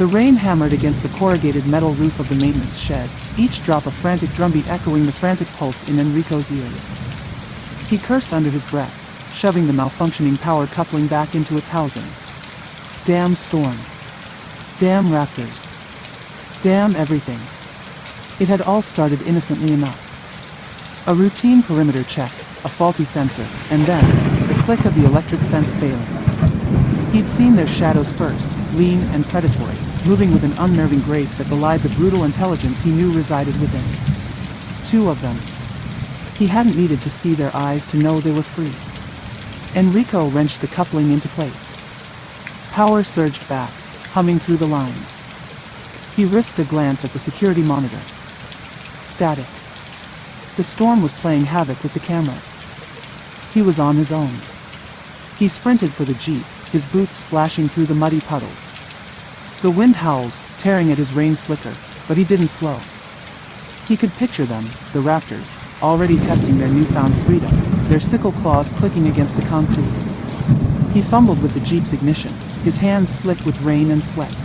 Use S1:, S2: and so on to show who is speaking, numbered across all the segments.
S1: The rain hammered against the corrugated metal roof of the maintenance shed, each drop a frantic drumbeat echoing the frantic pulse in Enrico's ears. He cursed under his breath, shoving the malfunctioning power coupling back into its housing. Damn storm. Damn raptors. Damn everything. It had all started innocently enough. A routine perimeter check, a faulty sensor, and then, the click of the electric fence failing. He'd seen their shadows first, lean and predatory, moving with an unnerving grace that belied the brutal intelligence he knew resided within. 2 of them. He hadn't needed to see their eyes to know they were free. Enrico wrenched the coupling into place. Power surged back, humming through the lines. He risked a glance at the security monitor. Static. The storm was playing havoc with the cameras. He was on his own. He sprinted for the jeep, his boots splashing through the muddy puddles. The wind howled, tearing at his rain slicker, but he didn't slow. He could picture them, the raptors, already testing their newfound freedom, their sickle claws clicking against the concrete. He fumbled with the jeep's ignition, his hands slick with rain and sweat.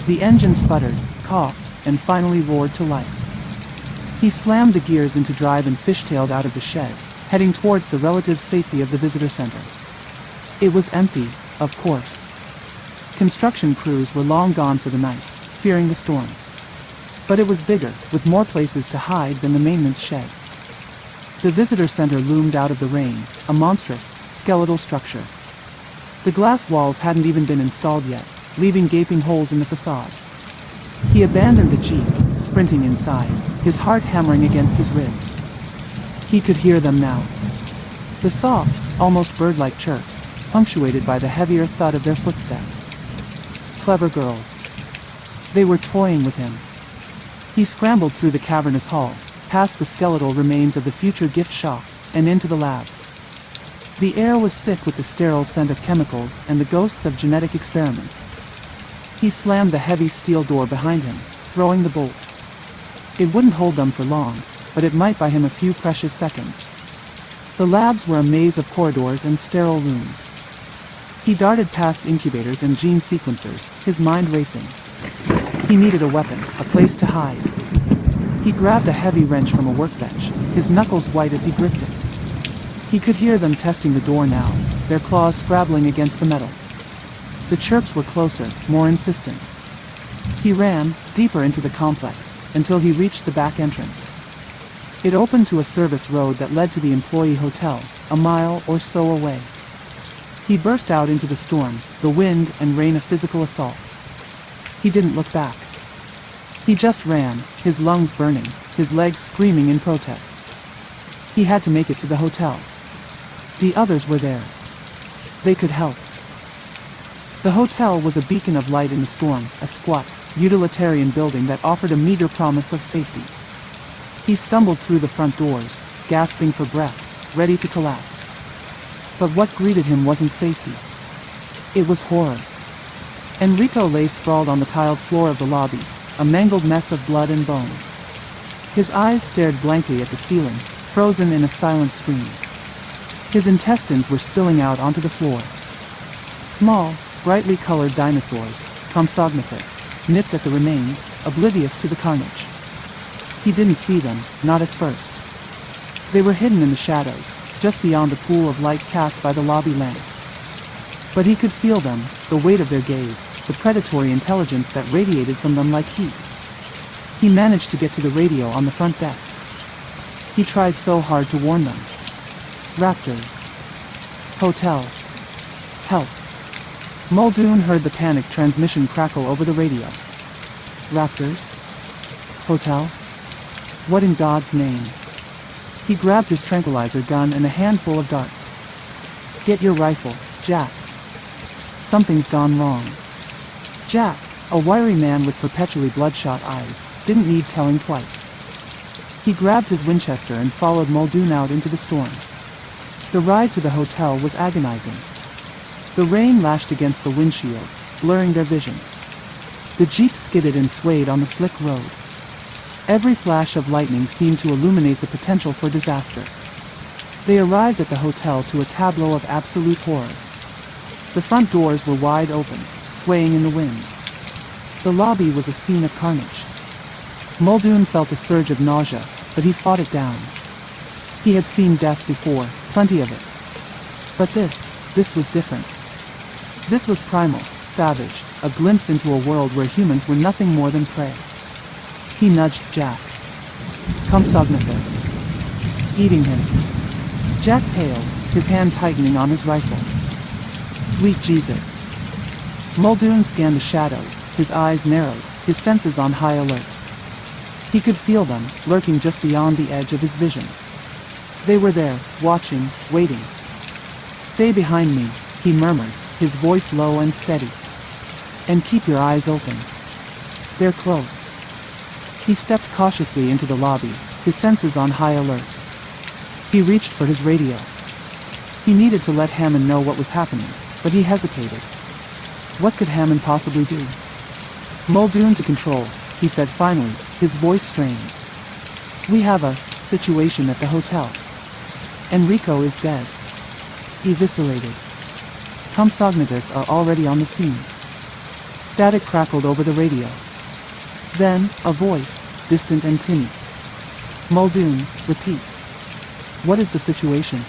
S1: The engine sputtered, coughed, and finally roared to life. He slammed the gears into drive and fishtailed out of the shed, heading towards the relative safety of the visitor center. It was empty, of course. Construction crews were long gone for the night, fearing the storm. But it was bigger, with more places to hide than the maintenance sheds. The visitor center loomed out of the rain, a monstrous, skeletal structure. The glass walls hadn't even been installed yet, leaving gaping holes in the facade. He abandoned the jeep, sprinting inside, his heart hammering against his ribs. He could hear them now. The soft, almost bird-like chirps, punctuated by the heavier thud of their footsteps. Clever girls. They were toying with him. He scrambled through the cavernous hall, past the skeletal remains of the future gift shop, and into the labs. The air was thick with the sterile scent of chemicals and the ghosts of genetic experiments. He slammed the heavy steel door behind him, throwing the bolt. It wouldn't hold them for long, but it might buy him a few precious seconds. The labs were a maze of corridors and sterile rooms. He darted past incubators and gene sequencers, his mind racing. He needed a weapon, a place to hide. He grabbed a heavy wrench from a workbench, his knuckles white as he gripped it. He could hear them testing the door now, their claws scrabbling against the metal. The chirps were closer, more insistent. He ran, deeper into the complex, until he reached the back entrance. It opened to a service road that led to the employee hotel, a mile or so away. He burst out into the storm, the wind and rain a physical assault. He didn't look back. He just ran, his lungs burning, his legs screaming in protest. He had to make it to the hotel. The others were there. They could help. The hotel was a beacon of light in the storm, a squat, utilitarian building that offered a meager promise of safety. He stumbled through the front doors, gasping for breath, ready to collapse. But what greeted him wasn't safety. It was horror. Enrico lay sprawled on the tiled floor of the lobby, a mangled mess of blood and bone. His eyes stared blankly at the ceiling, frozen in a silent scream. His intestines were spilling out onto the floor. Small, brightly colored dinosaurs, Compsognathus, nipped at the remains, oblivious to the carnage. He didn't see them, not at first. They were hidden in the shadows, just beyond the pool of light cast by the lobby lamps. But he could feel them, the weight of their gaze, the predatory intelligence that radiated from them like heat. He managed to get to the radio on the front desk. He tried so hard to warn them. Raptors. Hotel. Help. Muldoon heard the panicked transmission crackle over the radio. Raptors? Hotel? What in God's name? He grabbed his tranquilizer gun and a handful of darts. Get your rifle, Jack. Something's gone wrong. Jack, a wiry man with perpetually bloodshot eyes, didn't need telling twice. He grabbed his Winchester and followed Muldoon out into the storm. The ride to the hotel was agonizing. The rain lashed against the windshield, blurring their vision. The jeep skidded and swayed on the slick road. Every flash of lightning seemed to illuminate the potential for disaster. They arrived at the hotel to a tableau of absolute horror. The front doors were wide open, swaying in the wind. The lobby was a scene of carnage. Muldoon felt a surge of nausea, but he fought it down. He had seen death before, plenty of it. But this was different. This was primal, savage, a glimpse into a world where humans were nothing more than prey. He nudged Jack. Compsognathus. Eating him. Jack paled, his hand tightening on his rifle. Sweet Jesus. Muldoon scanned the shadows, his eyes narrowed, his senses on high alert. He could feel them, lurking just beyond the edge of his vision. They were there, watching, waiting. Stay behind me, he murmured, his voice low and steady. And keep your eyes open. They're close. He stepped cautiously into the lobby, his senses on high alert. He reached for his radio. He needed to let Hammond know what was happening, but he hesitated. What could Hammond possibly do? Muldoon to control, he said finally, his voice strained. We have a situation at the hotel. Enrico is dead. Eviscerated. Compsognathus are already on the scene. Static crackled over the radio. Then, a voice, distant and tinny. Muldoon, repeat. What is the situation?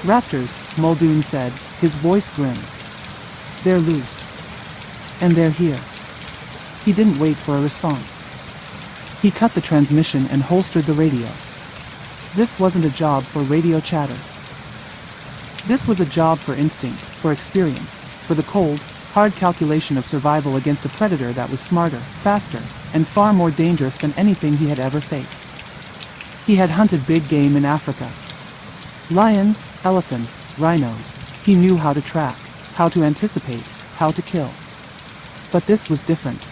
S1: Raptors, Muldoon said, his voice grim. They're loose. And they're here. He didn't wait for a response. He cut the transmission and holstered the radio. This wasn't a job for radio chatter. This was a job for instinct, for experience, for the cold, hard calculation of survival against a predator that was smarter, faster, and far more dangerous than anything he had ever faced. He had hunted big game in Africa. Lions, elephants, rhinos. He knew how to track, how to anticipate, how to kill. But this was different.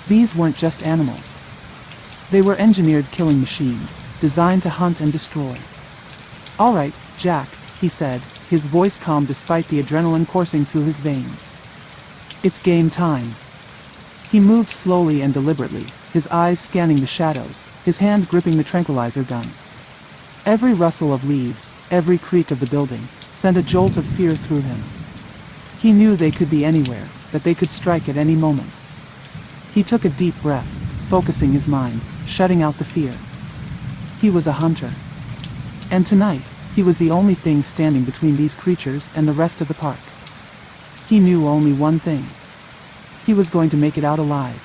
S1: These weren't just animals. They were engineered killing machines, designed to hunt and destroy. All right, Jack, he said, his voice calm despite the adrenaline coursing through his veins. It's game time. He moved slowly and deliberately, his eyes scanning the shadows, his hand gripping the tranquilizer gun. Every rustle of leaves, every creak of the building, sent a jolt of fear through him. He knew they could be anywhere, that they could strike at any moment. He took a deep breath, focusing his mind, shutting out the fear. He was a hunter. And tonight, he was the only thing standing between these creatures and the rest of the park. He knew only one thing. He was going to make it out alive.